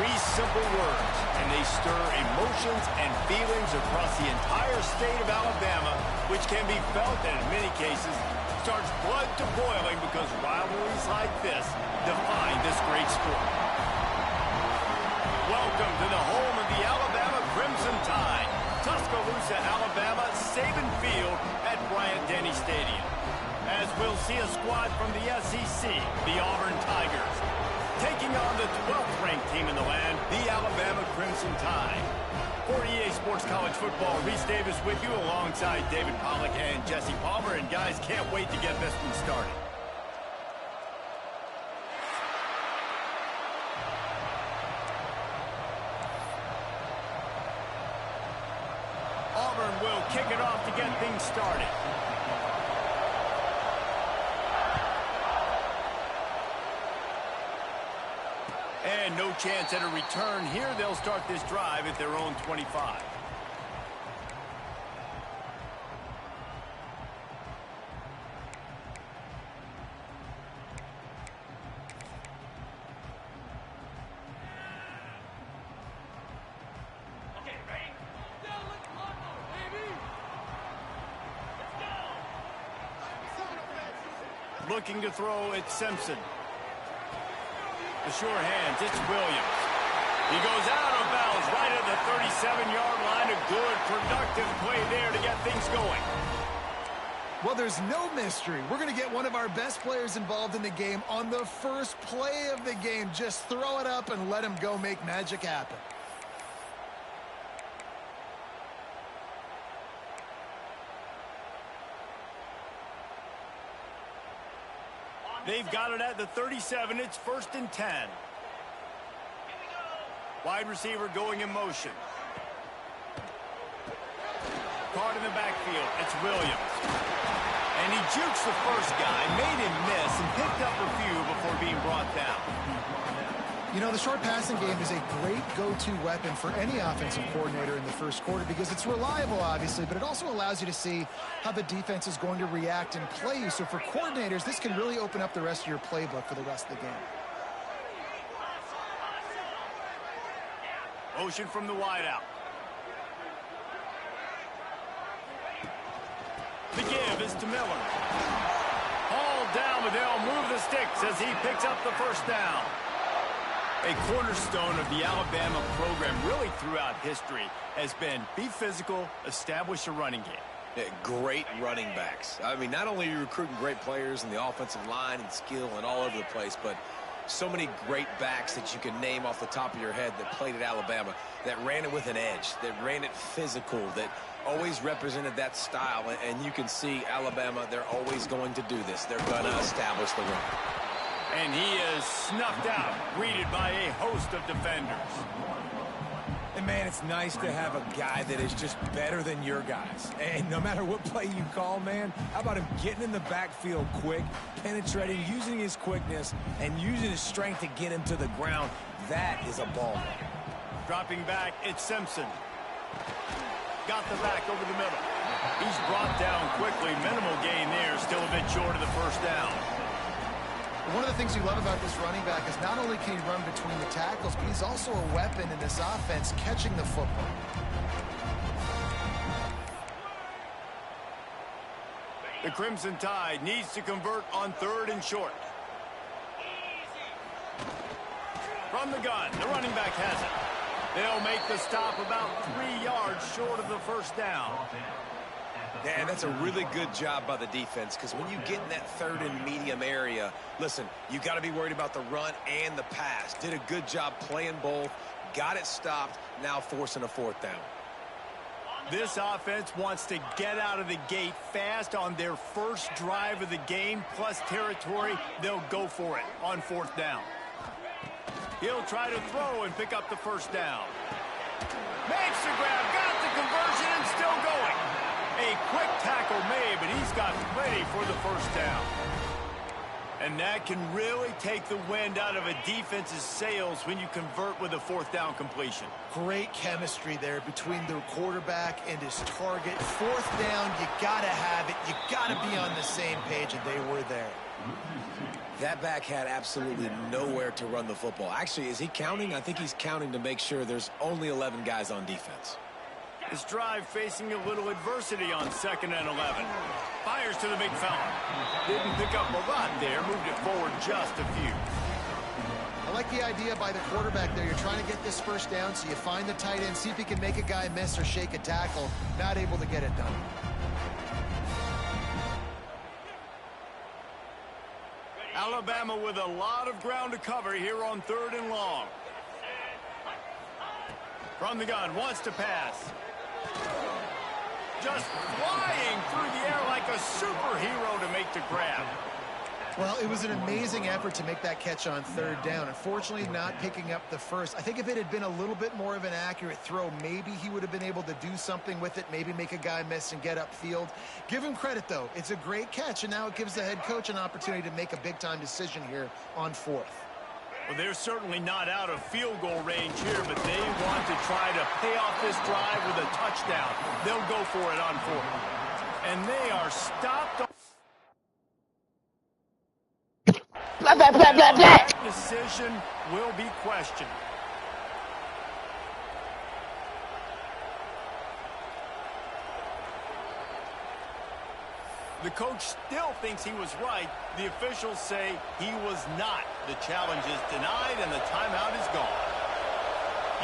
Three simple words, and they stir emotions and feelings across the entire state of Alabama, which can be felt and in many cases starts blood to boiling because rivalries like this define this great sport. Welcome to the home of the Alabama Crimson Tide, Tuscaloosa, Alabama, Saban Field at Bryant-Denny Stadium. As we'll see a squad from the SEC, the Auburn Tigers, taking on the 12th ranked team in the land, the Alabama Crimson Tide. For EA Sports College Football, Reese Davis with you alongside David Pollack and Jesse Palmer. And guys, can't wait to get this one started. Auburn will kick it off to get things started. And no chance at a return here. They'll start this drive at their own 25. Okay, ready? Looking to throw at Simpson. The sure hands, it's Williams. He goes out of bounds right at the 37-yard line. A good, productive play there to get things going. Well, there's no mystery. We're going to get one of our best players involved in the game on the first play of the game. Just throw it up and let him go make magic happen. They've got it at the 37. It's 1st and 10. Wide receiver going in motion. Caught in the backfield. It's Williams. And he jukes the first guy, made him miss, and picked up a few before being brought down. You know, the short passing game is a great go-to weapon for any offensive coordinator in the first quarter because it's reliable, obviously, but it also allows you to see how the defense is going to react and play. So for coordinators, this can really open up the rest of your playbook for the rest of the game. Motion from the wideout. The give is to Miller. Hauled down, but they'll move the sticks as he picks up the first down. A cornerstone of the Alabama program really throughout history has been be physical, establish a running game. Yeah, great running backs. I mean, not only are you recruiting great players in the offensive line and skill and all over the place, but so many great backs that you can name off the top of your head that played at Alabama, that ran it with an edge, that ran it physical, that always represented that style. And you can see Alabama, they're always going to do this. They're going to establish the run. And he is snuffed out, greeted by a host of defenders. And, man, it's nice to have a guy that is just better than your guys. And no matter what play you call, man, how about him getting in the backfield quick, penetrating, using his quickness, and using his strength to get him to the ground? That is a ball man. Dropping back, it's Simpson. Got the back over the middle. He's brought down quickly. Minimal gain there, still a bit short of the first down. One of the things you love about this running back is not only can he run between the tackles, but he's also a weapon in this offense catching the football. The Crimson Tide needs to convert on 3rd and short. From the gun, the running back has it. They'll make the stop about 3 yards short of the first down. And that's a really good job by the defense because when you get in that 3rd and medium area, listen, you got to be worried about the run and the pass. Did a good job playing both, got it stopped, now forcing a 4th down. This offense wants to get out of the gate fast on their first drive of the game, plus territory. They'll go for it on 4th down. He'll try to throw and pick up the first down. Makes the grab, got the conversion, and still going. A quick tackle made, but he's got plenty for the first down. And that can really take the wind out of a defense's sails when you convert with a 4th down completion. Great chemistry there between the quarterback and his target. 4th down, you got to have it. You got to be on the same page, and they were there. That back had absolutely nowhere to run the football. Actually, is he counting? I think he's counting to make sure there's only 11 guys on defense. This drive facing a little adversity on 2nd and 11. Fires to the big fella. Didn't pick up a lot there. Moved it forward just a few. I like the idea by the quarterback there. You're trying to get this first down, so you find the tight end, see if he can make a guy miss or shake a tackle. Not able to get it done. Alabama with a lot of ground to cover here on 3rd and long. From the gun, wants to pass. Just flying through the air like a superhero to make the grab. Well, it was an amazing effort to make that catch on 3rd down. Unfortunately, not picking up the first. I think if it had been a little bit more of an accurate throw, maybe he would have been able to do something with it, maybe make a guy miss and get upfield. Give him credit, though. It's a great catch, and now it gives the head coach an opportunity to make a big-time decision here on 4th. Well, they're certainly not out of field goal range here, but they want to try to pay off this drive with a touchdown. They'll go for it on 4th. And they are stopped. Blah, blah, blah, blah, blah. That decision will be questioned. The coach still thinks he was right. The officials say he was not. The challenge is denied and the timeout is gone.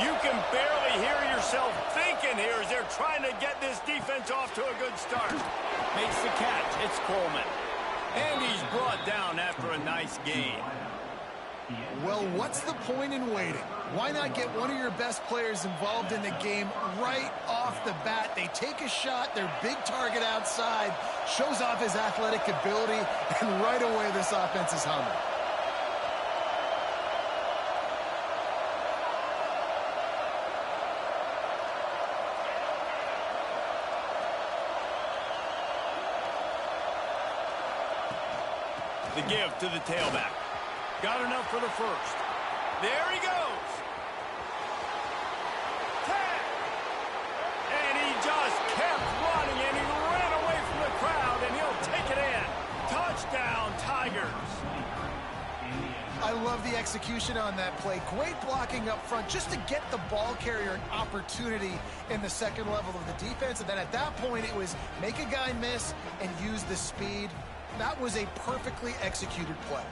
You can barely hear yourself thinking here as they're trying to get this defense off to a good start. Makes the catch. It's Coleman. And he's brought down after a nice gain. Well, what's the point in waiting? Why not get one of your best players involved in the game right off the bat? They take a shot, their big target outside, shows off his athletic ability, and right away this offense is humming. The give to the tailback. Got enough for the first. There he goes. 10. And he just kept running, and he ran away from the crowd, and he'll take it in. Touchdown, Tigers. I love the execution on that play. Great blocking up front just to get the ball carrier an opportunity in the second level of the defense. And then at that point, it was make a guy miss and use the speed. That was a perfectly executed play.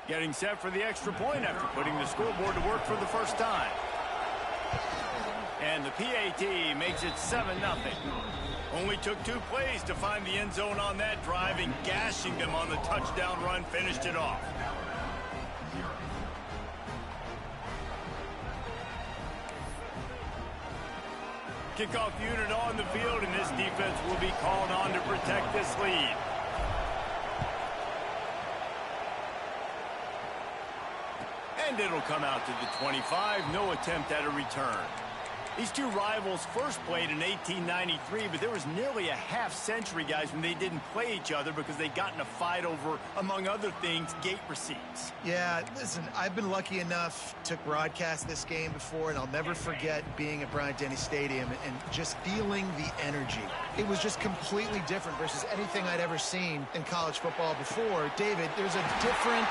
Getting set for the extra point after putting the scoreboard to work for the first time. And the PAT makes it 7-0. Only took 2 plays to find the end zone on that drive, and gashing them on the touchdown run finished it off. Kickoff unit on the field, and this defense will be called on to protect this lead. And it'll come out to the 25. No attempt at a return. These two rivals first played in 1893, but there was nearly a half-century, guys, when they didn't play each other because they got in a fight over, among other things, gate receipts. Yeah, listen, I've been lucky enough to broadcast this game before, and I'll never forget being at Bryant-Denny Stadium and just feeling the energy. It was just completely different versus anything I'd ever seen in college football before. David, there's a different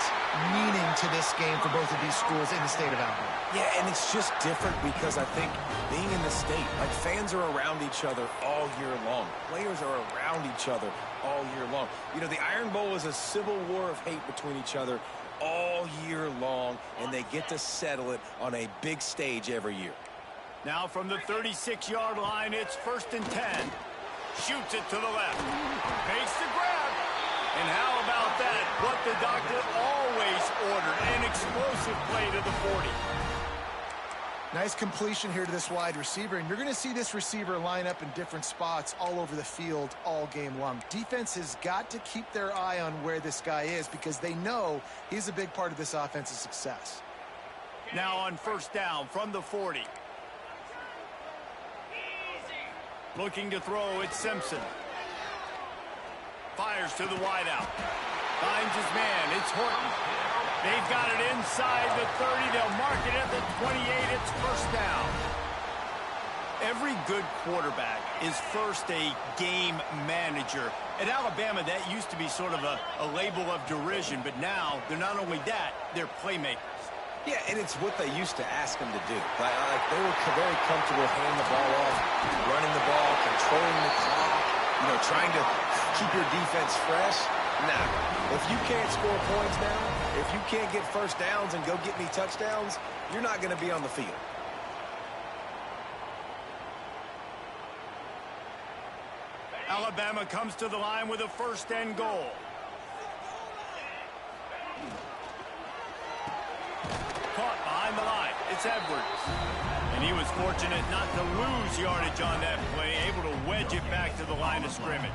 meaning to this game for both of these schools in the state of Auburn. Yeah, and it's just different because I think being in the state, like fans are around each other all year long. Players are around each other all year long. You know, the Iron Bowl is a civil war of hate between each other all year long, and they get to settle it on a big stage every year. Now from the 36-yard line, it's 1st and 10. Shoots it to the left. Makes the grab. And how about that? What the doctor always ordered. An explosive play to the 40. Nice completion here to this wide receiver, and you're going to see this receiver line up in different spots all over the field all game long. Defense has got to keep their eye on where this guy is because they know he's a big part of this offense's success. Now on 1st down from the 40. Looking to throw, it's Simpson. Fires to the wideout. Finds his man, it's Horton. They've got it inside the 30. They'll mark it at the 28. It's 1st down. Every good quarterback is first a game manager. At Alabama, that used to be sort of a label of derision, but now they're not only that, they're playmakers. Yeah, and it's what they used to ask them to do. Like they were very comfortable handing the ball off, running the ball, controlling the clock, trying to keep your defense fresh. Nah, if you can't score points now, if you can't get first downs and go get me touchdowns, you're not going to be on the field. Alabama comes to the line with a 1st and goal. Caught behind the line. It's Edwards. And he was fortunate not to lose yardage on that play, able to wedge it back to the line of scrimmage.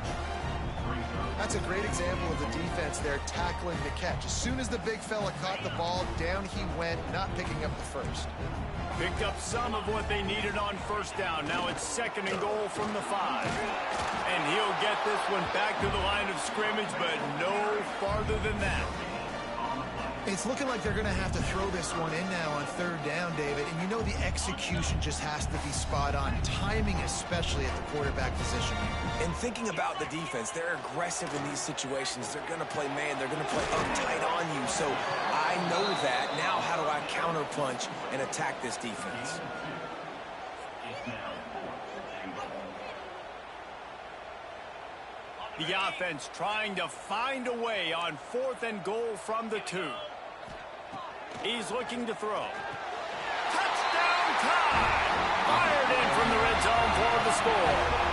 That's a great example of the defense there tackling the catch. As soon as the big fella caught the ball, down he went, not picking up the first. Picked up some of what they needed on 1st down. Now it's 2nd and goal from the 5. And he'll get this one back to the line of scrimmage, but no farther than that. It's looking like they're going to have to throw this one in now on 3rd down, David. And the execution just has to be spot on. Timing, especially at the quarterback position. And thinking about the defense, they're aggressive in these situations. They're going to play man. They're going to play uptight on you. So I know that. Now how do I counterpunch and attack this defense? The offense trying to find a way on 4th and goal from the 2. He's looking to throw. Touchdown time! Fired in from the red zone for the score.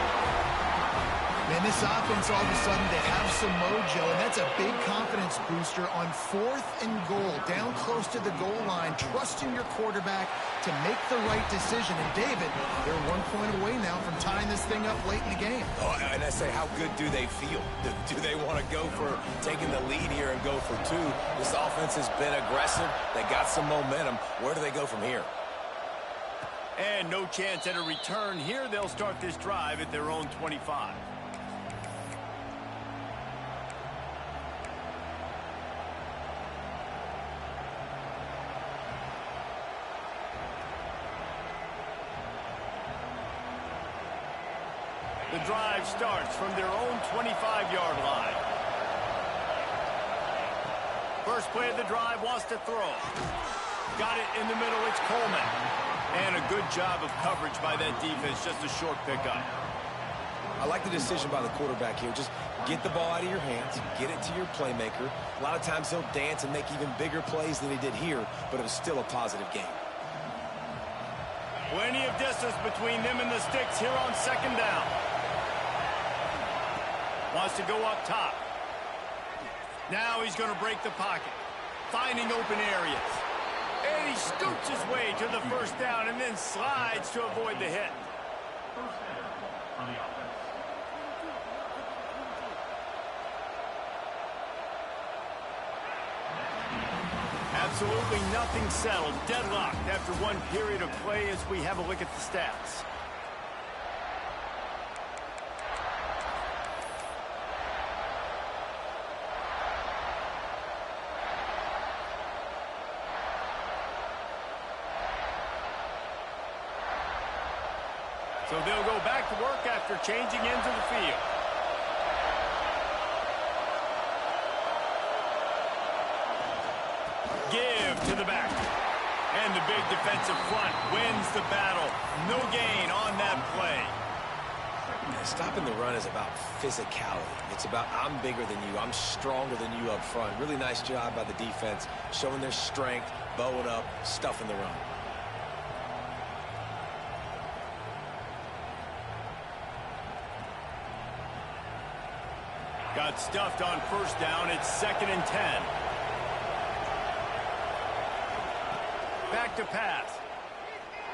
Man, this offense, all of a sudden, they have some mojo, and that's a big confidence booster on 4th and goal, down close to the goal line, trusting your quarterback to make the right decision. And, David, they're 1 point away now from tying this thing up late in the game. Oh, and I say, how good do they feel? Do they want to go for taking the lead here and go for 2? This offense has been aggressive. They got some momentum. Where do they go from here? And no chance at a return here. They'll start this drive at their own 25. The drive starts from their own 25-yard line. First play of the drive, wants to throw. Got it in the middle, it's Coleman. And a good job of coverage by that defense, just a short pickup. I like the decision by the quarterback here. Just get the ball out of your hands, get it to your playmaker. A lot of times he'll dance and make even bigger plays than he did here, but it was still a positive game. Plenty of distance between them and the sticks here on 2nd down. Wants to go up top. Now he's going to break the pocket, finding open areas. And he scoots his way to the 1st down and then slides to avoid the hit. Absolutely nothing settled. Deadlocked after one period of play as we have a look at the stats. So they'll go back to work after changing into the field. Give to the back. And the big defensive front wins the battle. No gain on that play. Stopping the run is about physicality. It's about I'm bigger than you. I'm stronger than you up front. Really nice job by the defense, showing their strength, bowing up, stuffing the run. Got stuffed on 1st down. It's 2nd and 10. Back to pass.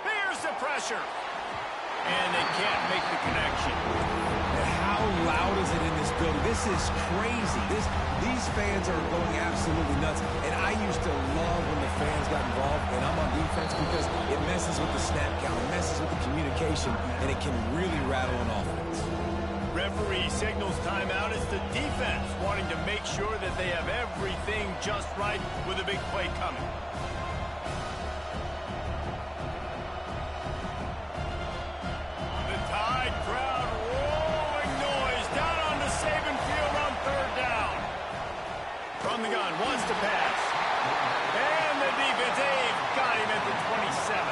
Here's the pressure. And they can't make the connection. And how loud is it in this building? This is crazy. These fans are going absolutely nuts. And I used to love when the fans got involved, and I'm on defense because it messes with the snap count, it messes with the communication, and it can really rattle an offense. Referee signals timeout. It's the defense wanting to make sure that they have everything just right with a big play coming. wants to pass. And the defense, they've got him at the 27.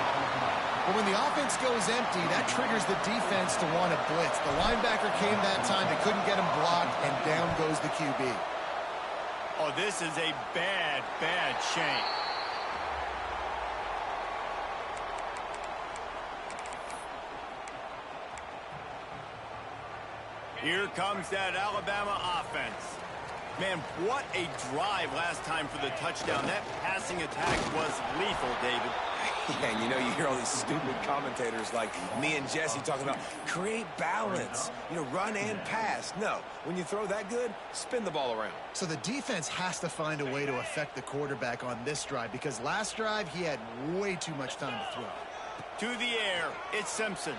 But when the offense goes empty, that triggers the defense to want to blitz. The linebacker came that time. They couldn't get him blocked, and down goes the QB. Oh, this is a bad, bad shame. Here comes that Alabama offense. Man, what a drive last time for the touchdown. That passing attack was lethal, David. Yeah, and you know, you hear all these stupid commentators like me and Jesse talking about create balance, you know, run and pass. No, when you throw that good, spin the ball around. So the defense has to find a way to affect the quarterback on this drive because last drive he had way too much time to throw. To the air, it's Simpson.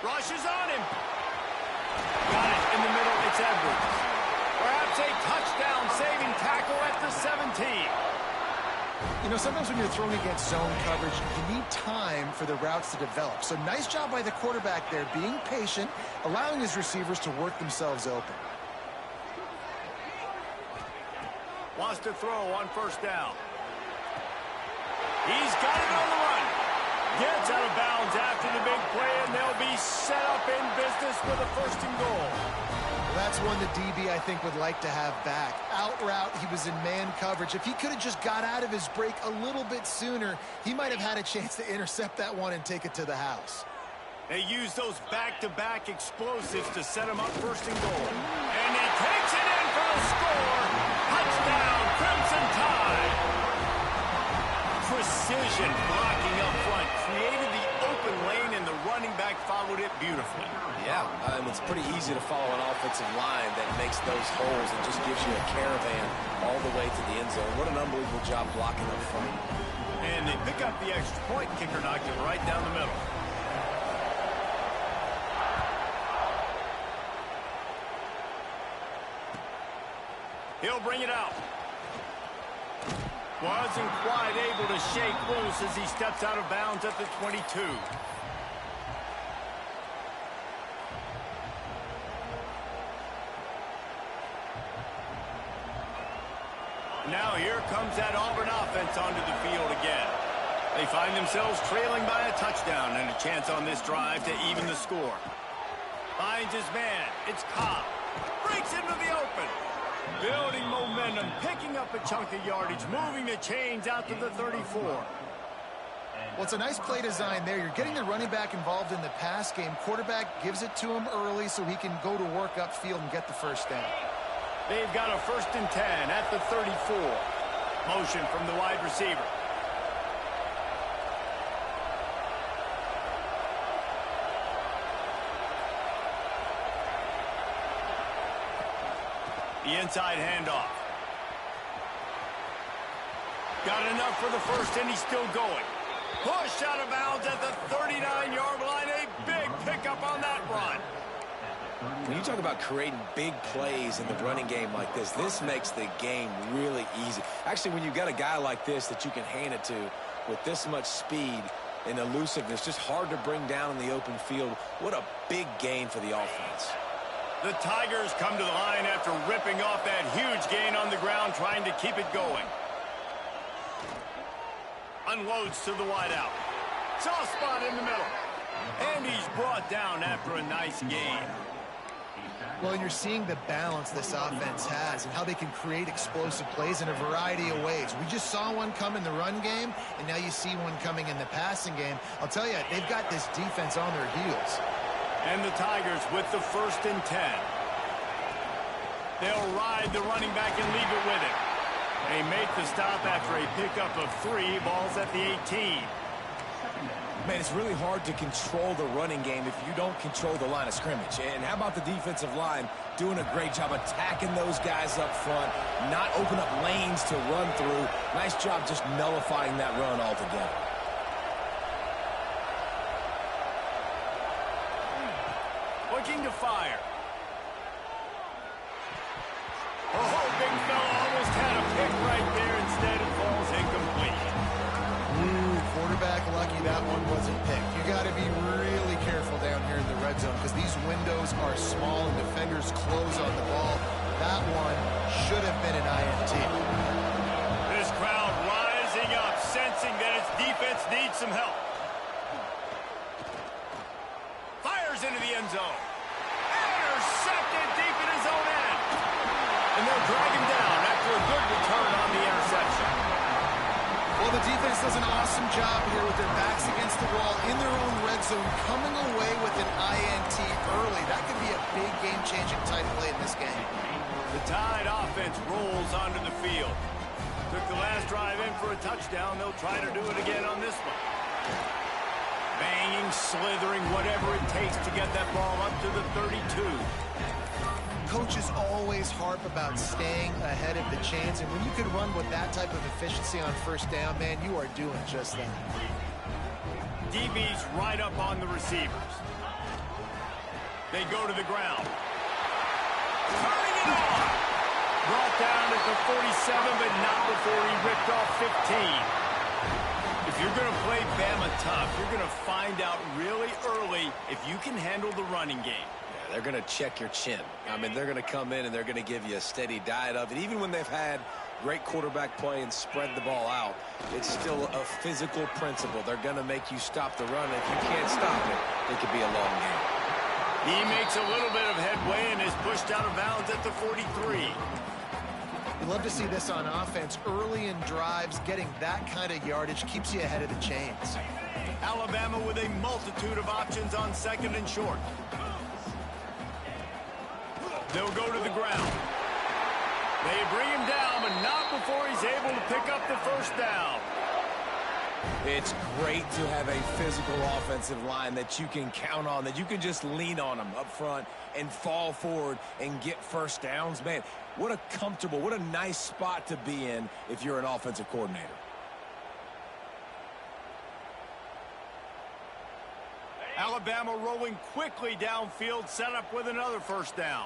Rushes on him. Got it in the middle, it's Edwards. Perhaps a touchdown-saving tackle at the 17. You know, sometimes when you're throwing against zone coverage, you need time for the routes to develop. So nice job by the quarterback there, being patient, allowing his receivers to work themselves open. Wants to throw on first down. He's got it on the run. Gets out of bounds after the big play, and they'll be set up in business with a first and goal. Well, that's one the DB, I think, would like to have back. Out route, he was in man coverage. If he could have just got out of his break a little bit sooner, he might have had a chance to intercept that one and take it to the house. They use those back-to-back explosives to set him up first and goal. And he takes it in for the score. Touchdown, Crimson Tide. Precision blocking up front. Created the open lane, and the running back followed it beautifully. Yeah, it's pretty easy to follow an offensive line that makes those holes and just gives you a caravan all the way to the end zone. What an unbelievable job blocking up front. And they pick up the extra point. Kicker knocked it right down the middle. He'll bring it out. Wasn't quite able to shake loose as he steps out of bounds at the 22. Now here comes that Auburn offense onto the field again. They find themselves trailing by a touchdown and a chance on this drive to even the score. Finds his man. It's Cobb. Breaks into the open. Building momentum, picking up a chunk of yardage, moving the chains out to the 34. Well, it's a nice play design there. You're getting the running back involved in the pass game. Quarterback gives it to him early so he can go to work upfield and get the first down. They've got a 1st and 10 at the 34. Motion from the wide receiver. The inside handoff. Got enough for the first, and he's still going. Push out of bounds at the 39-yard line. A big pickup on that run. When you talk about creating big plays in the running game like this makes the game really easy. Actually, when you've got a guy like this that you can hand it to with this much speed and elusiveness, just hard to bring down in the open field, what a big gain for the offense. The Tigers come to the line after ripping off that huge gain on the ground, trying to keep it going. Unloads to the wideout. Soft spot in the middle. And he's brought down after a nice gain. Well, and you're seeing the balance this offense has and how they can create explosive plays in a variety of ways. We just saw one come in the run game, and now you see one coming in the passing game. I'll tell you, they've got this defense on their heels. And the Tigers with the 1st and 10. They'll ride the running back and leave it with him. They make the stop after a pickup of 3. Ball's at the 18. Man, it's really hard to control the running game if you don't control the line of scrimmage. And how about the defensive line doing a great job attacking those guys up front, not open up lanes to run through. Nice job just nullifying that run altogether. Looking to fire. Oh, big fella almost had a pick right there. Instead, it falls incomplete. Quarterback lucky that one wasn't picked. You got to be really careful down here in the red zone because these windows are small and defenders close on the ball. That one should have been an INT. This crowd rising up, sensing that its defense needs some help. Fires into the end zone. Intercepted deep in his own end. And they'll drag him down after a good return on the interception. Well, the defense does an awesome job here with their backs against the wall in their own red zone, coming away with an INT early. That could be a big game-changing type play in this game. The Tide offense rolls onto the field. Took the last drive in for a touchdown. They'll try to do it again on this one. Banging, slithering, whatever it takes to get that ball up to the 32. Coaches always harp about staying ahead of the chains, and when you can run with that type of efficiency on first down, man, you are doing just that. DB's right up on the receivers. They go to the ground. Turning it on. Brought down at the 47, but not before he ripped off 15. If you're going to play Bama tough, you're going to find out really early if you can handle the running game. They're going to check your chin. I mean, they're going to come in and they're going to give you a steady diet of it. Even when they've had great quarterback play and spread the ball out, it's still a physical principle. They're going to make you stop the run. If you can't stop it, it could be a long game. He makes a little bit of headway and is pushed out of bounds at the 43. You love to see this on offense. Early in drives, getting that kind of yardage keeps you ahead of the chains. Alabama with a multitude of options on second and short. They'll go to the ground. They bring him down, but not before he's able to pick up the first down. It's great to have a physical offensive line that you can count on, that you can just lean on them up front and fall forward and get first downs. Man, what a comfortable, what a nice spot to be in if you're an offensive coordinator. Alabama rolling quickly downfield, set up with another first down.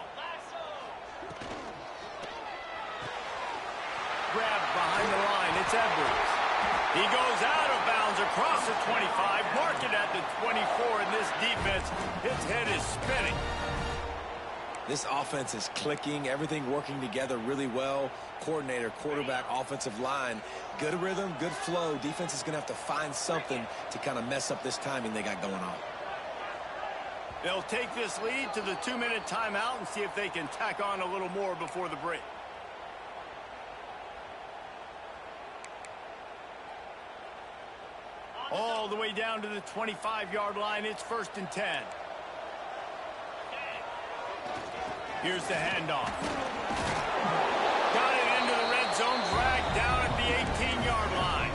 Grabbed behind the line, it's Edwards. He goes out of bounds across the 25, mark it at the 24, and this defense, its head is spinning. This offense is clicking, everything working together really well. Coordinator, quarterback, offensive line, good rhythm, good flow. Defense is going to have to find something to kind of mess up this timing they got going on. They'll take this lead to the 2-minute timeout and see if they can tack on a little more before the break. All the way down to the 25-yard line. It's 1st and 10. Here's the handoff. Got it into the red zone, dragged down at the 18-yard line.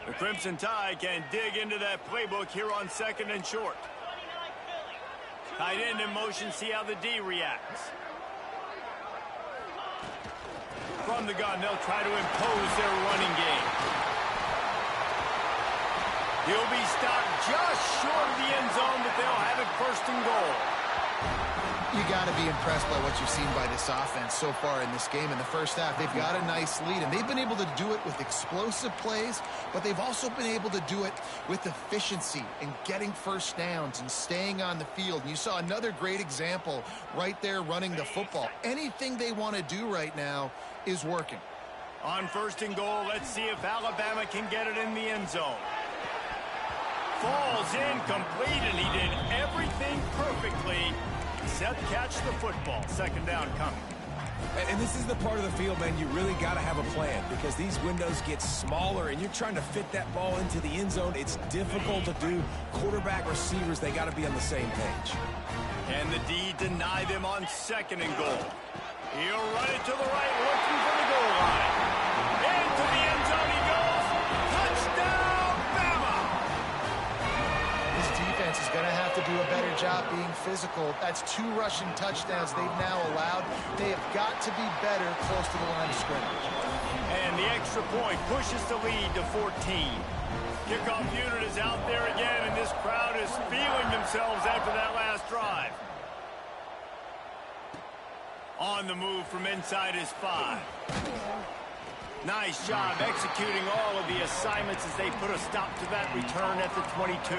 The Crimson Tide can dig into that playbook here on 2nd and short. Tight end in motion, see how the D reacts. From the gun, they'll try to impose their running game. He'll be stopped just short of the end zone, but they'll have it 1st and goal. You got to be impressed by what you've seen by this offense so far in this game. In the first half, they've got a nice lead, and they've been able to do it with explosive plays, but they've also been able to do it with efficiency and getting first downs and staying on the field. And you saw another great example right there running the football. Anything they want to do right now is working. On 1st and goal, let's see if Alabama can get it in the end zone. Falls incomplete, and he did everything perfectly except catch the football. 2nd down coming. And this is the part of the field, man, you really got to have a plan because these windows get smaller and you're trying to fit that ball into the end zone. It's difficult to do. Quarterback, receivers, they got to be on the same page. And the D deny them on 2nd and goal. He'll run it to the right, looking for the goal line. Into the end zone he goes. Touchdown, Bama! This defense is going to have to do a better job being physical. That's 2 rushing touchdowns they've now allowed. They have got to be better close to the line of scrimmage. And the extra point pushes the lead to 14. Kickoff unit is out there again, and this crowd is feeling themselves after that last drive. On the move from inside his 5. Nice job executing all of the assignments as they put a stop to that return at the 22.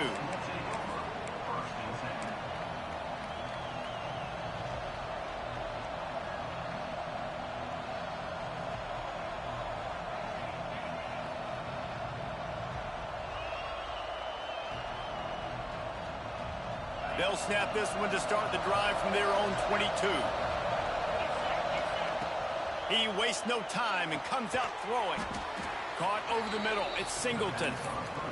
They'll snap this one to start the drive from their own 22. He wastes no time and comes out throwing. Caught over the middle. It's Singleton.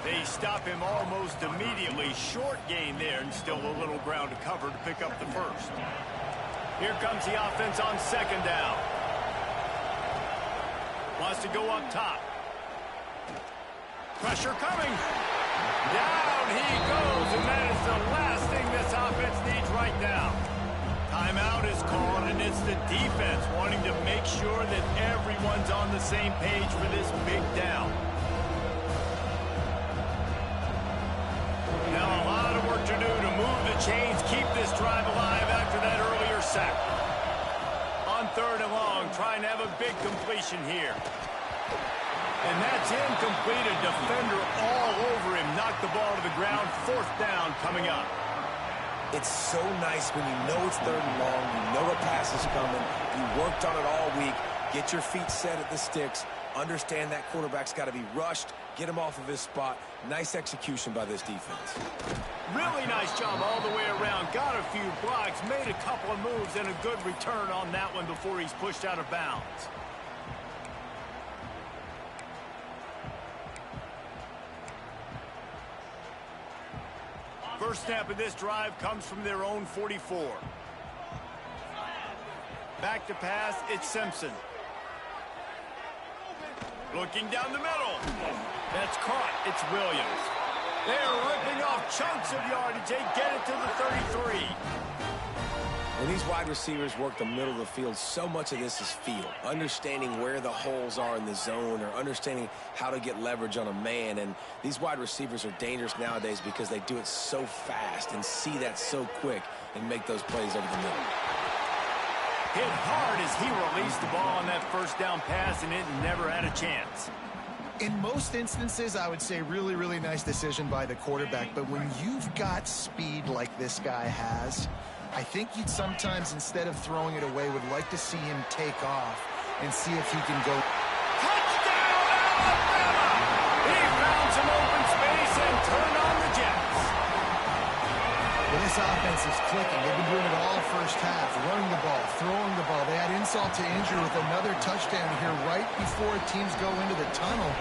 They stop him almost immediately. Short gain there and still a little ground to cover to pick up the first. Here comes the offense on second down. Wants to go up top. Pressure coming. Down he goes, and that is the last thing this offense needs right now. Timeout is called, and it's the defense wanting to make sure that everyone's on the same page for this big down. Now a lot of work to do to move the chains, keep this drive alive after that earlier sack. On third and long, trying to have a big completion here. And that's incomplete. A defender all over him. Knocked the ball to the ground. Fourth down coming up. It's so nice when you know it's third and long, you know a pass is coming, you worked on it all week, get your feet set at the sticks, understand that quarterback's got to be rushed, get him off of his spot. Nice execution by this defense. Really nice job all the way around. Got a few blocks, made a couple of moves, and a good return on that one before he's pushed out of bounds. First snap of this drive comes from their own 44. Back to pass, it's Simpson. Looking down the middle. That's caught, it's Williams. They're ripping off chunks of yardage. They get it to the 33. When these wide receivers work the middle of the field, so much of this is feel. Understanding where the holes are in the zone or understanding how to get leverage on a man. And these wide receivers are dangerous nowadays because they do it so fast and see that so quick and make those plays over the middle. Hit hard as he released the ball on that first down pass, and it never had a chance. In most instances, I would say really, really nice decision by the quarterback. But when you've got speed like this guy has, I think you'd sometimes, instead of throwing it away, would like to see him take off and see if he can go. Touchdown, Alabama! He found some open space and turned on the Jets. Well, this offense is clicking. They've been doing it all first half, running the ball, throwing the ball. They had insult to injury with another touchdown here right before teams go into the tunnel.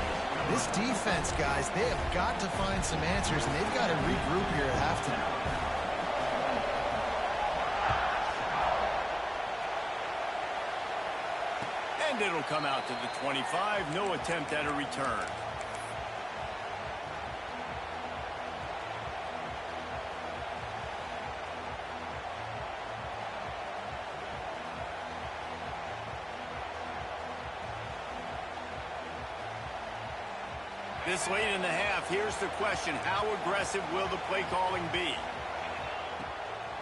This defense, guys, they have got to find some answers, and they've got to regroup here at halftime. And it'll come out to the 25. No attempt at a return. This late in the half, here's the question. How aggressive will the play calling be?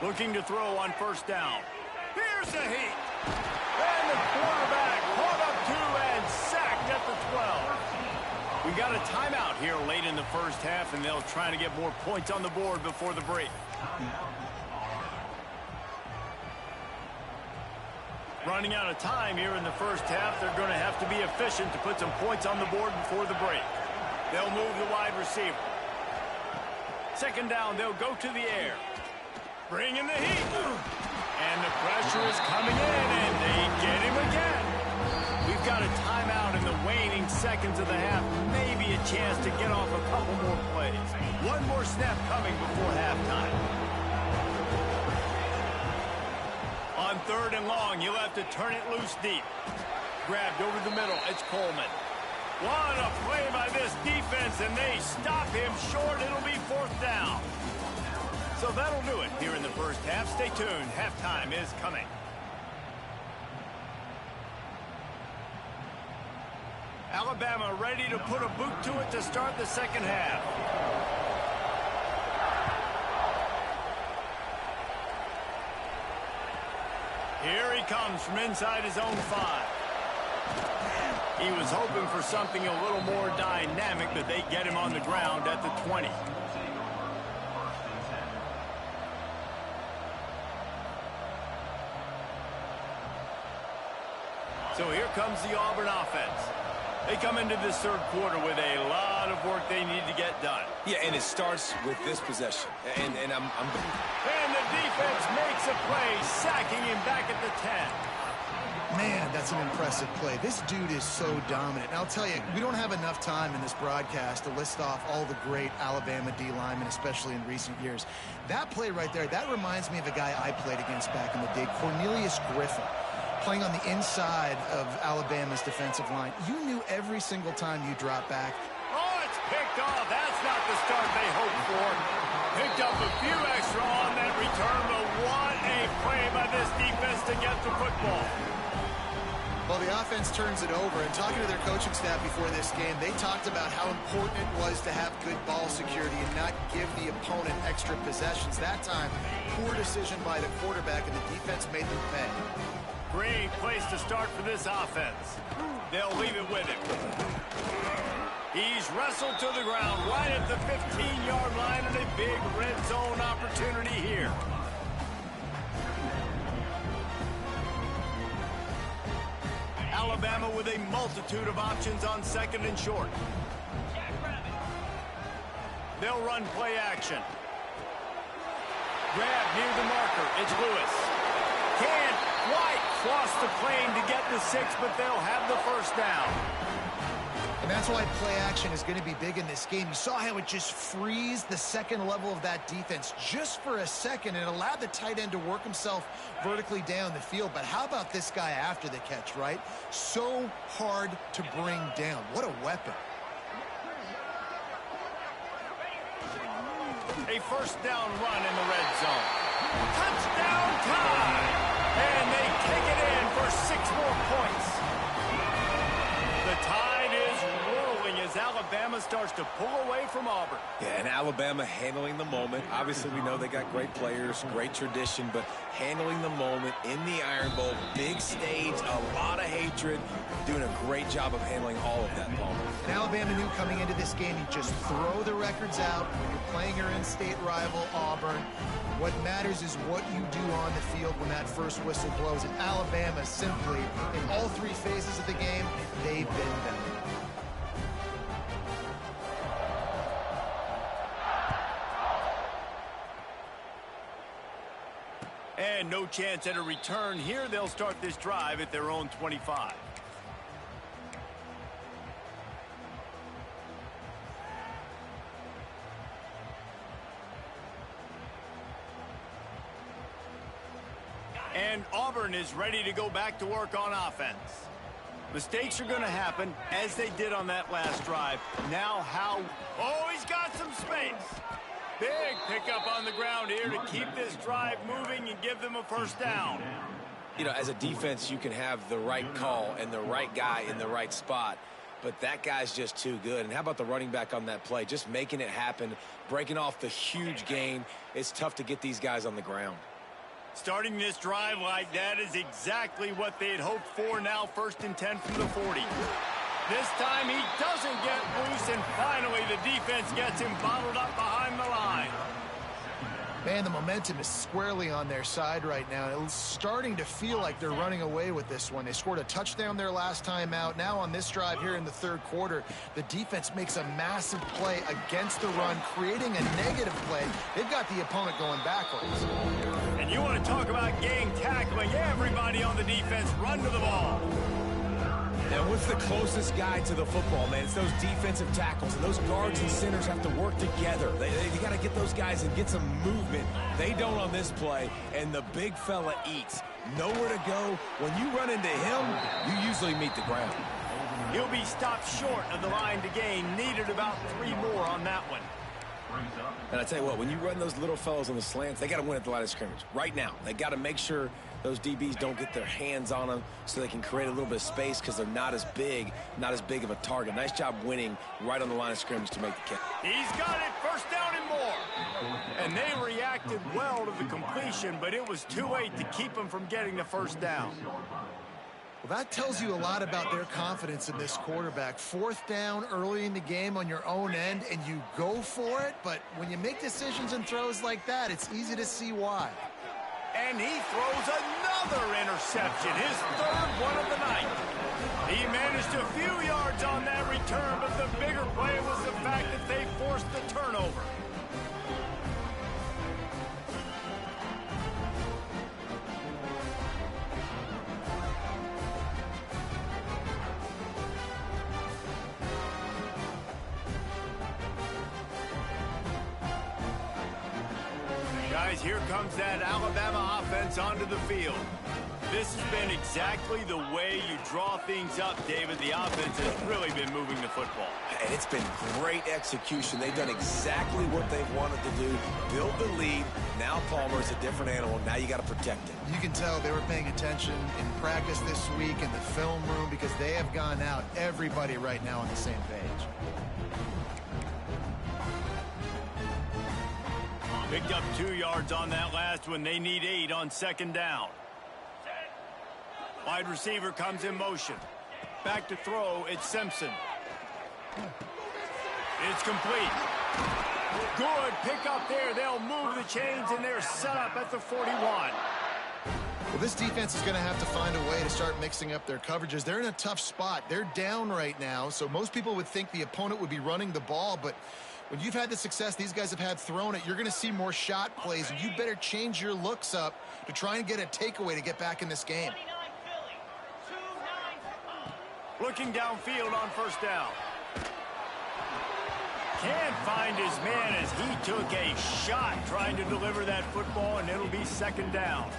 Looking to throw on first down. Here's the heat. And the quarterback caught up to and sacked at the 12. We got a timeout here late in the first half, and they'll try to get more points on the board before the break. Running out of time here in the first half. They're going to have to be efficient to put some points on the board before the break. They'll move the wide receiver. Second down, they'll go to the air. Bring in the heat. And the pressure is coming in, and they get him again. We've got a timeout in the waning seconds of the half. Maybe a chance to get off a couple more plays. One more snap coming before halftime. On third and long, you'll have to turn it loose deep. Grabbed over the middle, it's Coleman. What a play by this defense, and they stop him short. It'll be fourth down. So that'll do it here in the first half. Stay tuned. Halftime is coming. Alabama ready to put a boot to it to start the second half. Here he comes from inside his own 5. He was hoping for something a little more dynamic, but they get him on the ground at the 20. So here comes the Auburn offense. They come into this third quarter with a lot of work they need to get done. Yeah, and it starts with this possession. And And the defense makes a play, sacking him back at the 10. Man, that's an impressive play. This dude is so dominant. And I'll tell you, we don't have enough time in this broadcast to list off all the great Alabama D linemen, especially in recent years. That play right there, that reminds me of a guy I played against back in the day, Cornelius Griffin, playing on the inside of Alabama's defensive line. You knew every single time you dropped back. Oh, it's picked off. That's not the start they hoped for. Picked up a few extra on that return, but what a play by this defense to get the football. Well, the offense turns it over, and talking to their coaching staff before this game, they talked about how important it was to have good ball security and not give the opponent extra possessions. That time, poor decision by the quarterback, and the defense made them pay. Great place to start for this offense. They'll leave it with him. He's wrestled to the ground right at the 15-yard line, and a big red zone opportunity here. Alabama with a multitude of options on second and short. They'll run play action. Grab near the marker. It's Lewis. Can't quite cross the plane to get the 6, but they'll have the first down. And that's why play action is going to be big in this game. You saw how it just frees the second level of that defense just for a second and allowed the tight end to work himself vertically down the field. But how about this guy after the catch, right? So hard to bring down. What a weapon. A first down run in the red zone. Touchdown time! And they kick it in for 6 more points. The tide is rolling as Alabama starts to pull away from Auburn. Yeah, and Alabama handling the moment. Obviously, we know they got great players, great tradition, but handling the moment in the Iron Bowl, big stage, a lot of hatred, doing a great job of handling all of that moment. And Alabama knew coming into this game, you just throw the records out when you're playing your in-state rival, Auburn. What matters is what you do on the field when that first whistle blows. And Alabama simply, in all 3 phases of the game, they've been better. And no chance at a return here. They'll start this drive at their own 25. And Auburn is ready to go back to work on offense. Mistakes are going to happen, as they did on that last drive. Now how... Oh, he's got some space. Big pickup on the ground here to keep this drive moving and give them a first down. You know, as a defense, you can have the right call and the right guy in the right spot, but that guy's just too good. And how about the running back on that play? Just making it happen, breaking off the huge gain. It's tough to get these guys on the ground. Starting this drive like that is exactly what they had hoped for. Now 1st and 10 from the 40. This time he doesn't get loose, and finally the defense gets him bottled up behind the line. Man, the momentum is squarely on their side right now. It's starting to feel like they're running away with this one. They scored a touchdown their last time out. Now on this drive here in the third quarter, the defense makes a massive play against the run, creating a negative play. They've got the opponent going backwards. And you want to talk about game tackling. Everybody on the defense run to the ball. And what's the closest guy to the football, man? It's those defensive tackles, and those guards and centers have to work together. They got to get those guys and get some movement. They don't on this play, and the big fella eats. Nowhere to go. When you run into him, you usually meet the ground. He'll be stopped short of the line to gain. Needed about 3 more on that one. And I tell you what, when you run those little fellows on the slants, they got to win at the line of scrimmage. Right now, they got to make sure those DBs don't get their hands on them so they can create a little bit of space because they're not as big of a target. Nice job winning right on the line of scrimmage to make the catch. He's got it. First down and more. And they reacted well to the completion, but it was too late to keep them from getting the first down. Well, that tells you a lot about their confidence in this quarterback. Fourth down early in the game on your own end, and you go for it. But when you make decisions and throws like that, it's easy to see why. And he throws another interception, his third one of the night. He managed a few yards on that return, but the bigger play was the fact that they forced the turnover. Guys, here comes that Alabama offense onto the field. This has been exactly the way you draw things up, David. The offense has really been moving the football. And it's been great execution. They've done exactly what they've wanted to do. Build the lead. Now Palmer's a different animal. Now you got to protect him. You can tell they were paying attention in practice this week in the film room because they have gone out, everybody right now on the same page. Picked up 2 yards on that last one. They need 8 on second down. Wide receiver comes in motion. Back to throw, it's Simpson. It's complete. Good pick up there. They'll move the chains, and they're set up at the 41. Well, this defense is going to have to find a way to start mixing up their coverages. They're in a tough spot. They're down right now, so most people would think the opponent would be running the ball, but when you've had the success these guys have had throwing it, you're going to see more shot plays, and you better change your looks up to try and get a takeaway to get back in this game. Looking downfield on first down. Can't find his man as he took a shot trying to deliver that football, and it'll be second down.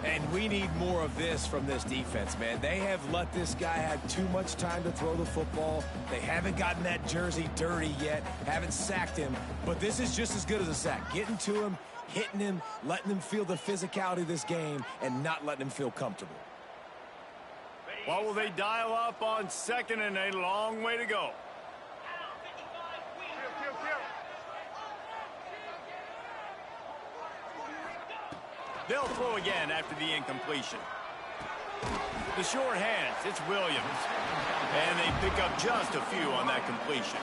And we need more of this from this defense, man. They have let this guy have too much time to throw the football. They haven't gotten that jersey dirty yet, haven't sacked him. But this is just as good as a sack. Getting to him, hitting him, letting him feel the physicality of this game, and not letting him feel comfortable. What will they dial up on second, and a long way to go? They'll throw again after the incompletion. The short hands, it's Williams. And they pick up just a few on that completion.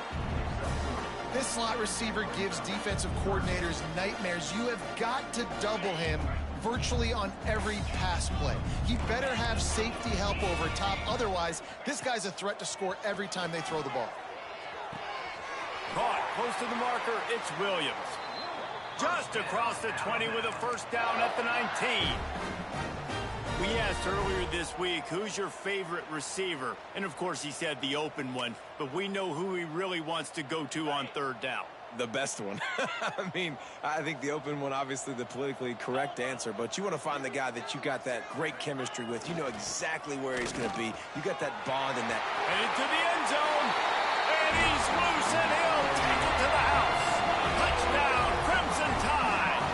This slot receiver gives defensive coordinators nightmares. You have got to double him virtually on every pass play. He better have safety help over top. Otherwise, this guy's a threat to score every time they throw the ball. Caught close to the marker, it's Williams. Just across the 20 with a first down at the 19. We asked earlier this week, who's your favorite receiver? And, of course, he said the open one. But we know who he really wants to go to on third down. The best one. I mean, I think the open one, obviously the politically correct answer, but you want to find the guy that you got that great chemistry with. You know exactly where he's going to be. You got that bond and that. And into the end zone. And he's loose, and he'll take it to the house. Touchdown, Crimson Tide.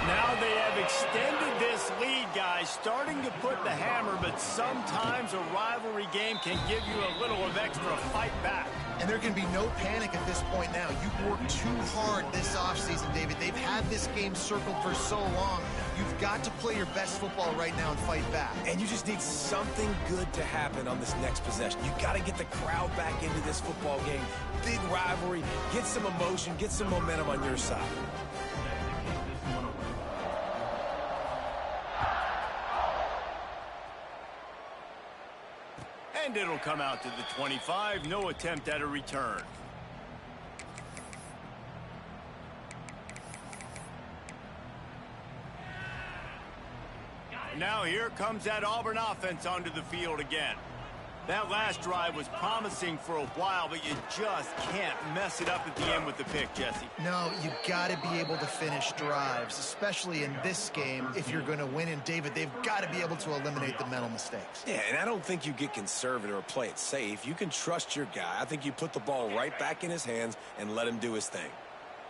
Now they have extended this lead, guys, starting to put the hammer, but sometimes a rivalry game can give you a little of extra fight back. And there can be no panic at this point now. You've worked too hard this offseason, David. They've had this game circled for so long. You've got to play your best football right now and fight back. And you just need something good to happen on this next possession. You got to get the crowd back into this football game. Big rivalry. Get some emotion. Get some momentum on your side. And it'll come out to the 25. No attempt at a return. Now here comes that Auburn offense onto the field again. That last drive was promising for a while, but you just can't mess it up at the end with the pick, Jesse. No, you got to be able to finish drives, especially in this game if you're going to win. And, David, they've got to be able to eliminate the mental mistakes. Yeah, and I don't think you get conservative or play it safe. You can trust your guy. I think you put the ball right back in his hands and let him do his thing.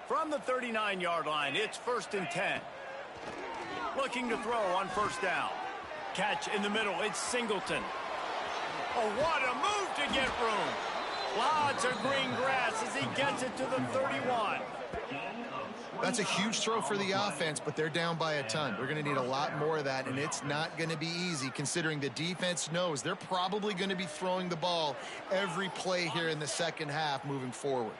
From the 39-yard line, it's 1st and 10. Looking to throw on first down. Catch in the middle, it's Singleton. Oh, what a move to get room. Lots of green grass as he gets it to the 31. That's a huge throw for the offense, but they're down by a ton. They're going to need a lot more of that, and it's not going to be easy considering the defense knows they're probably going to be throwing the ball every play here in the second half moving forward.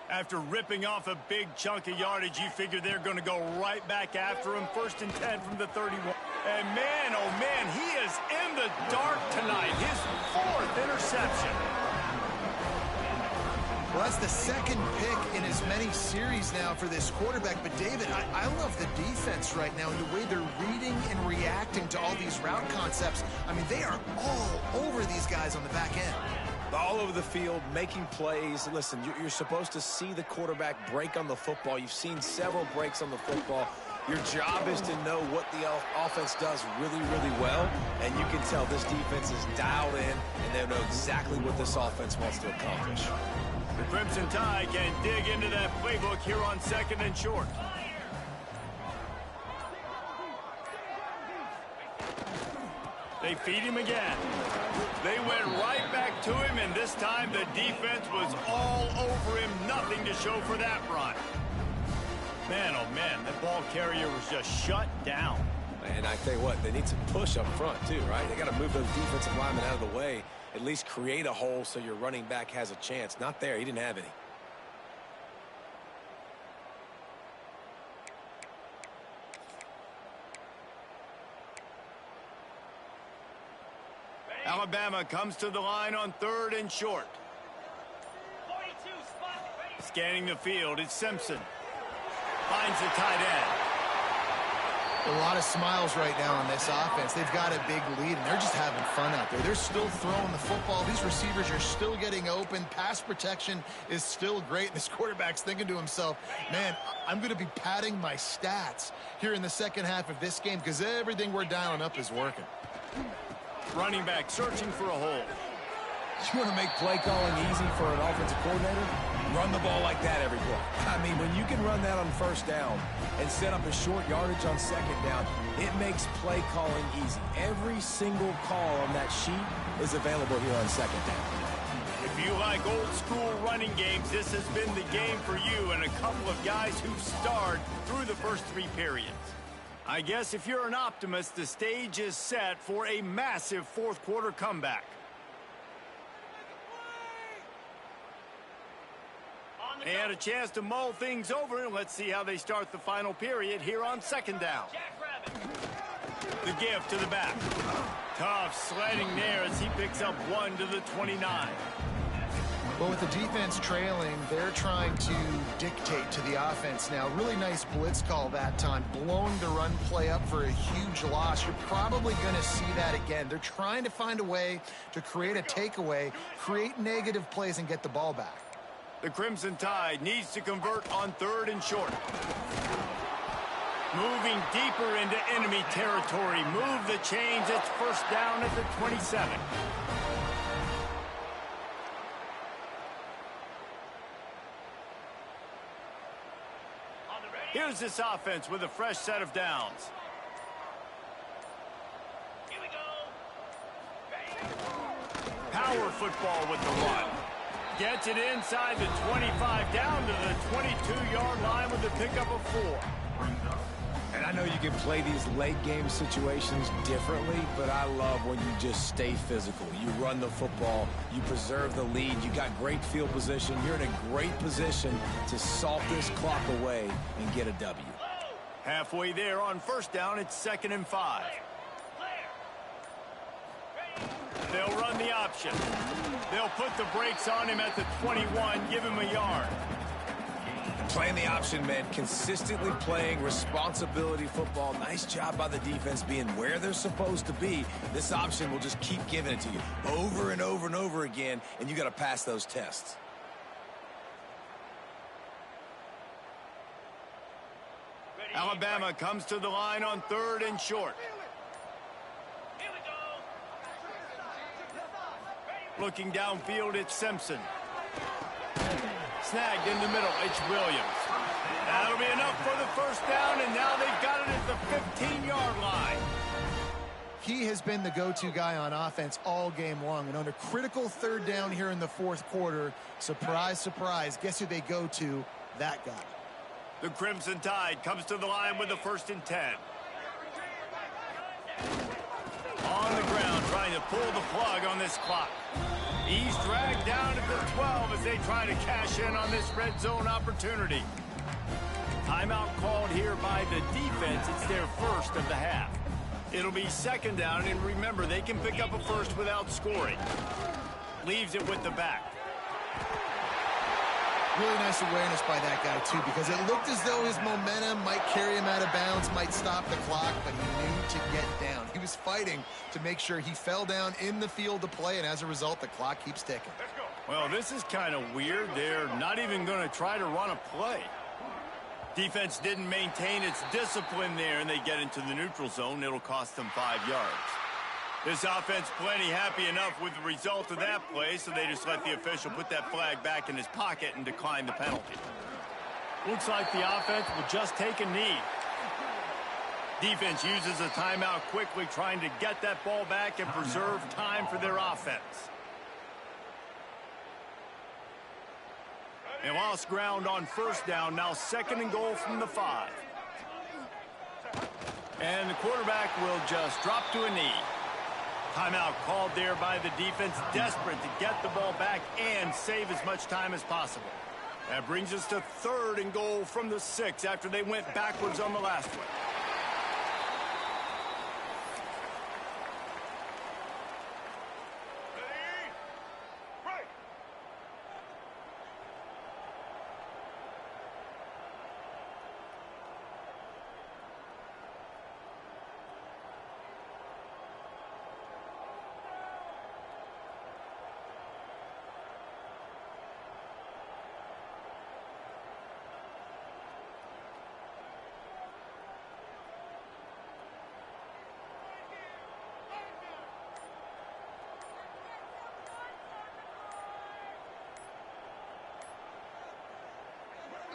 After ripping off a big chunk of yardage, you figure they're going to go right back after him. 1st and 10 from the 31. And man, oh man, he is in the dark tonight. His 4th interception. Well, that's the second pick in as many series now for this quarterback. But, David, I love the defense right now and the way they're reading and reacting to all these route concepts. I mean, they are all over these guys on the back end. All over the field, making plays. Listen, you're supposed to see the quarterback break on the football. You've seen several breaks on the football. Your job is to know what the offense does really, really well, and you can tell this defense is dialed in, and they know exactly what this offense wants to accomplish. The Crimson Tide can dig into that playbook here on 2nd and short. They feed him again. They went right back to him, and this time the defense was all over him. Nothing to show for that run. Man, oh man, that ball carrier was just shut down. And I tell you what, they need some push up front too, right? They got to move those defensive linemen out of the way, at least create a hole so your running back has a chance. Not there. He didn't have any. Alabama comes to the line on 3rd and short. Scanning the field, it's Simpson. Finds the tight end. A lot of smiles right now on this offense. They've got a big lead, and they're just having fun out there. They're still throwing the football. These receivers are still getting open. Pass protection is still great. This quarterback's thinking to himself, man, I'm going to be padding my stats here in the second half of this game because everything we're dialing up is working. Running back searching for a hole. You want to make play calling easy for an offensive coordinator? Run the ball like that every play. I mean, when you can run that on 1st down and set up a short yardage on 2nd down, it makes play calling easy. Every single call on that sheet is available here on 2nd down. If you like old school running games, this has been the game for you and a couple of guys who starred through the first 3 periods. I guess if you're an optimist, the stage is set for a massive 4th quarter comeback. And a chance to mull things over, and let's see how they start the final period here on 2nd down. The give to the back. Tough sledding there as he picks up 1 to the 29. Well, with the defense trailing, they're trying to dictate to the offense now. Really nice blitz call that time, blowing the run play up for a huge loss. You're probably going to see that again. They're trying to find a way to create a takeaway, create negative plays, and get the ball back. The Crimson Tide needs to convert on 3rd and short. Moving deeper into enemy territory. Move the chains. It's 1st down at the 27. Here's this offense with a fresh set of downs. Here we go. Power football with the run. Gets it inside the 25, down to the 22-yard line with a pickup of 4. And I know you can play these late game situations differently, but I love when you just stay physical. You run the football, you preserve the lead, you got great field position. You're in a great position to salt this clock away and get a W. Halfway there on 1st down, it's 2nd and 5. They'll run the option. They'll put the brakes on him at the 21, give him a yard. Playing the option meant consistently playing responsibility football. Nice job by the defense being where they're supposed to be. This option will just keep giving it to you over and over and over again, and you got to pass those tests. Alabama comes to the line on 3rd and short. Looking downfield, it's Simpson. Snagged in the middle, it's Williams. That'll be enough for the 1st down, and now they've got it at the 15-yard line. He has been the go-to guy on offense all game long, and on a critical 3rd down here in the 4th quarter, surprise, surprise, guess who they go to? That guy. The Crimson Tide comes to the line with the 1st and 10. On the ground, trying to pull the plug on this clock. He's dragged down to the 12 as they try to cash in on this red zone opportunity. Timeout called here by the defense. It's their first of the half. It'll be 2nd down, and remember, they can pick up a first without scoring. Leaves it with the back. Really nice awareness by that guy, too, because it looked as though his momentum might carry him out of bounds, might stop the clock, but he knew to get down. He was fighting to make sure he fell down in the field to play, and as a result, the clock keeps ticking. Well, this is kind of weird. They're not even going to try to run a play. Defense didn't maintain its discipline there, and they get into the neutral zone. It'll cost them 5 yards. This offense plenty happy enough with the result of that play, so they just let the official put that flag back in his pocket and decline the penalty. Looks like the offense will just take a knee. Defense uses a timeout quickly, trying to get that ball back and preserve time for their offense. They lost ground on 1st down, now 2nd and goal from the 5. And the quarterback will just drop to a knee. Timeout called there by the defense, desperate to get the ball back and save as much time as possible. That brings us to 3rd and goal from the 6 after they went backwards on the last one.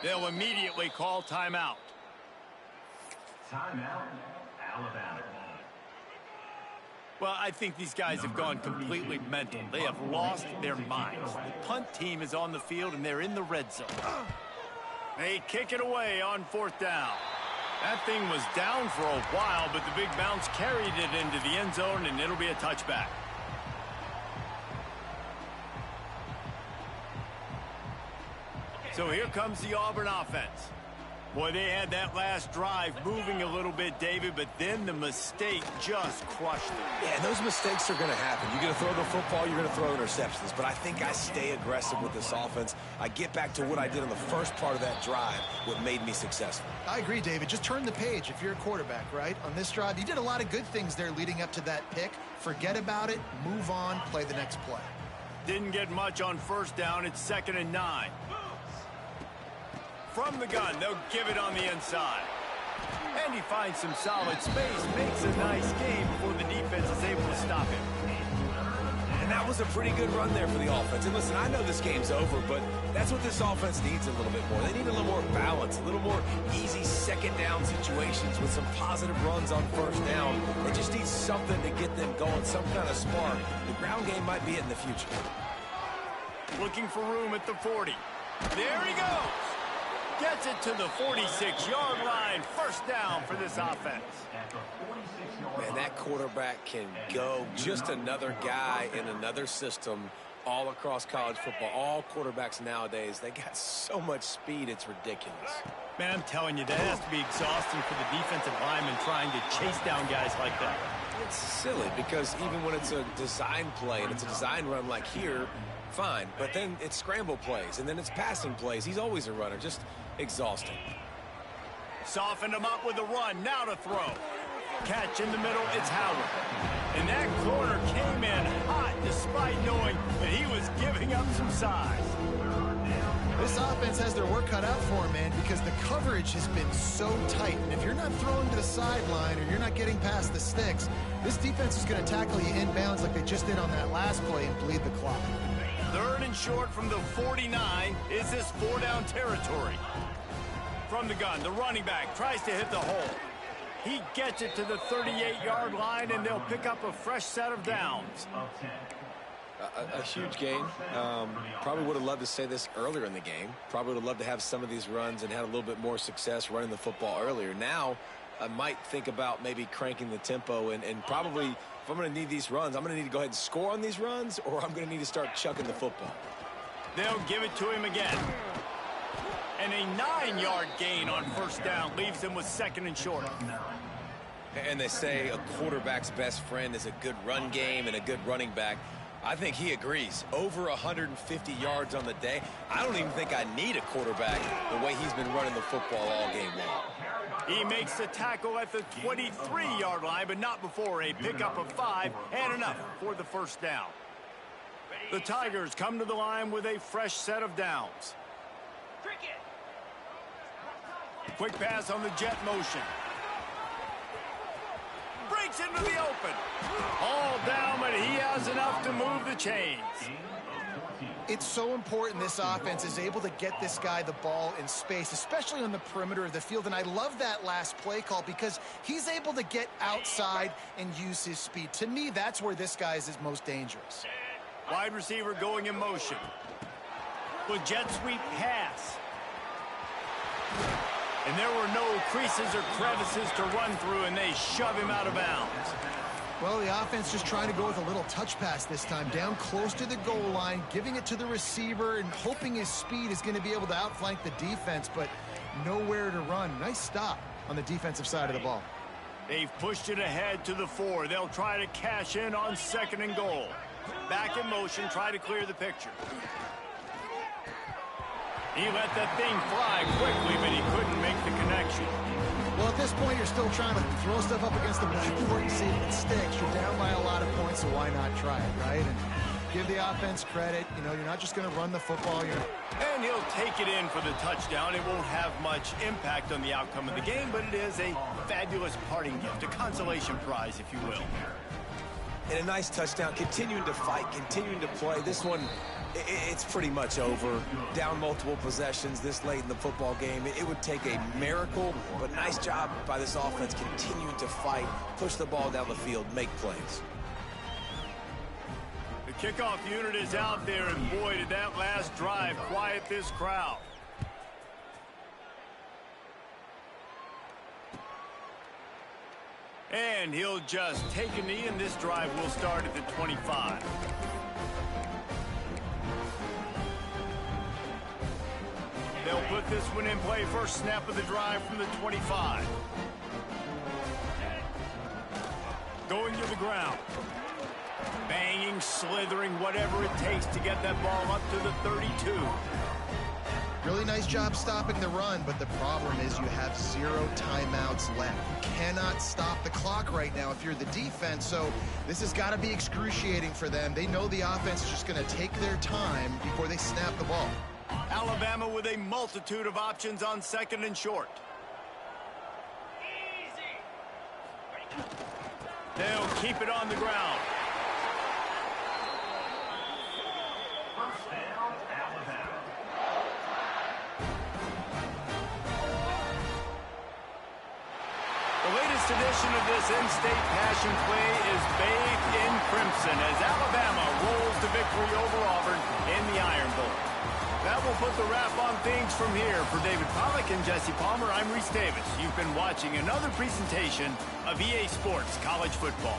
They'll immediately call timeout. Timeout, Alabama. Well, I think these guys have gone completely mental. They have lost their minds. The punt team is on the field, and they're in the red zone. They kick it away on 4th down. That thing was down for a while, but the big bounce carried it into the end zone, and it'll be a touchback. So here comes the Auburn offense. Boy, they had that last drive moving a little bit, David, but then the mistake just crushed them. Yeah, those mistakes are going to happen. You're going to throw the football, you're going to throw interceptions. But I think I stay aggressive with this offense. I get back to what I did in the first part of that drive, what made me successful. I agree, David. Just turn the page if you're a quarterback, right? On this drive, you did a lot of good things there leading up to that pick. Forget about it, move on, play the next play. Didn't get much on 1st down. It's 2nd and 9. From the gun, they'll give it on the inside. And he finds some solid space, makes a nice game before the defense is able to stop him. And that was a pretty good run there for the offense. And listen, I know this game's over, but that's what this offense needs a little bit more. They need a little more balance, a little more easy 2nd down situations with some positive runs on 1st down. They just need something to get them going, some kind of spark. The ground game might be it in the future. Looking for room at the 40. There he goes. Gets it to the 46-yard line. 1st down for this offense. Man, that quarterback can go. Just another guy in another system all across college football. All quarterbacks nowadays, they got so much speed, it's ridiculous. Man, I'm telling you, that has to be exhausting for the defensive lineman trying to chase down guys like that. It's silly because even when it's a design play and it's a design run like here, fine. But then it's scramble plays, and then it's passing plays. He's always a runner, just exhausting. Softened him up with a run, now to throw. Catch in the middle, it's Howard. And that corner came in hot despite knowing that he was giving up some size. This offense has their work cut out for him, man, because the coverage has been so tight. And if you're not throwing to the sideline or you're not getting past the sticks, this defense is going to tackle you inbounds like they just did on that last play and bleed the clock. 3rd and short from the 49. Is this 4-down territory? From the gun, the running back tries to hit the hole. He gets it to the 38-yard line, and they'll pick up a fresh set of downs. A huge gain. Probably would have loved to say this earlier in the game. Probably would have loved to have some of these runs and had a little bit more success running the football earlier. Now, I might think about maybe cranking the tempo and probably, if I'm going to need these runs, I'm going to need to go ahead and score on these runs, or I'm going to need to start chucking the football. They'll give it to him again. And a 9-yard gain on first down leaves him with 2nd and short. And they say a quarterback's best friend is a good run game and a good running back. I think he agrees. Over 150 yards on the day. I don't even think I need a quarterback the way he's been running the football all game long. He makes the tackle at the 23-yard line, but not before a pickup of 5 and enough for the first down. The Tigers come to the line with a fresh set of downs. Quick pass on the jet motion. Breaks into the open. All down, but he has enough to move the chains. It's so important this offense is able to get this guy the ball in space, especially on the perimeter of the field. And I love that last play call because he's able to get outside and use his speed. To me, that's where this guy is most dangerous. Wide receiver going in motion. With jet sweep pass. And there were no creases or crevices to run through, and they shove him out of bounds. Well, the offense just trying to go with a little touch pass this time, down close to the goal line, giving it to the receiver and hoping his speed is going to be able to outflank the defense, but nowhere to run. Nice stop on the defensive side of the ball. They've pushed it ahead to the 4. They'll try to cash in on 2nd and goal. Back in motion, try to clear the picture. He let that thing fly quickly, but he couldn't make the connection. Well, at this point, you're still trying to throw stuff up against the backboard and see if it sticks. You're down by a lot of points, so why not try it, right? And give the offense credit. You know, you're not just going to run the football. And he'll take it in for the touchdown. It won't have much impact on the outcome of the game, but it is a fabulous parting gift, a consolation prize, if you will. And a nice touchdown, continuing to fight, continuing to play. This one, it's pretty much over. Down multiple possessions this late in the football game. It would take a miracle, but nice job by this offense continuing to fight, push the ball down the field, make plays. The kickoff unit is out there, and boy, did that last drive quiet this crowd. And he'll just take a knee, and this drive will start at the 25. They'll put this one in play. First snap of the drive from the 25. Going to the ground. Banging, slithering, whatever it takes to get that ball up to the 32. Really nice job stopping the run, but the problem is you have 0 timeouts left. You cannot stop the clock right now if you're the defense, so this has got to be excruciating for them. They know the offense is just going to take their time before they snap the ball. Alabama with a multitude of options on 2nd and short. They'll keep it on the ground. The latest edition of this in-state passion play is bathed in crimson as Alabama rolls to victory over Auburn in the Iron Bowl. That will put the wrap on things from here. For David Pollack and Jesse Palmer, I'm Reese Davis. You've been watching another presentation of EA Sports College Football.